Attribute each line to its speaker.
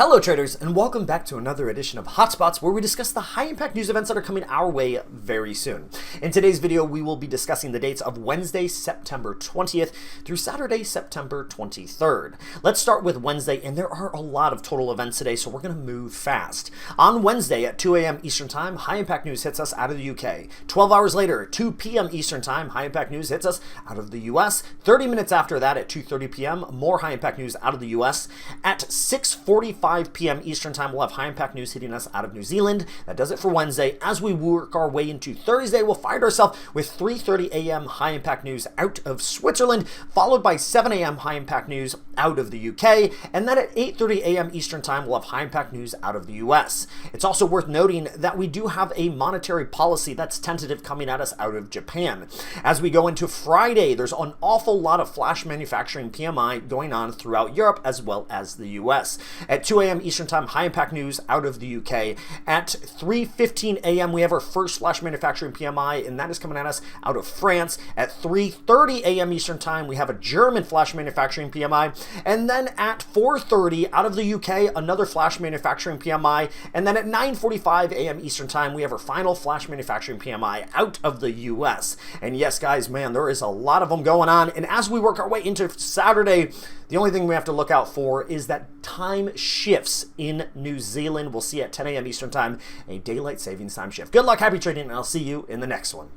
Speaker 1: Hello traders, and welcome back to another edition of Hotspots, where we discuss the high-impact news events that are coming our way very soon. In today's video, we will be discussing the dates of Wednesday, September 20th through Saturday, September 23rd. Let's start with Wednesday, and there are a lot of total events today, so we're going to move fast. On Wednesday at 2 a.m. Eastern Time, high-impact news hits us out of the UK. 12 hours later, 2 p.m. Eastern Time, high-impact news hits us out of the US. 30 minutes after that, at 2:30 p.m., more high-impact news out of the US. At 6:45 p.m. Eastern Time, we'll have high-impact news hitting us out of New Zealand. That does it for Wednesday. As we work our way into Thursday, we'll find ourselves with 3:30 a.m. high-impact news out of Switzerland, followed by 7 a.m. high-impact news out of the UK, and then at 8:30 a.m. Eastern Time, we'll have high-impact news out of the US. It's also worth noting that we do have a monetary policy that's tentative coming at us out of Japan. As we go into Friday, there's an awful lot of flash manufacturing PMI going on throughout Europe as well as the US. At 2 a.m. Eastern Time, high-impact news out of the UK. At 3:15 a.m., we have our first flash manufacturing PMI, and that is coming at us out of France. At 3:30 a.m. Eastern Time, we have a German flash manufacturing PMI. And then at 4:30 out of the UK, another flash manufacturing PMI. And then at 9:45 a.m. Eastern Time, we have our final flash manufacturing PMI out of the US. And yes, guys, man, there is a lot of them going on. And as we work our way into Saturday, the only thing we have to look out for is that time shifts in New Zealand. We'll see at 10 a.m. Eastern Time a daylight savings time shift. Good luck, happy trading, and I'll see you in the next one.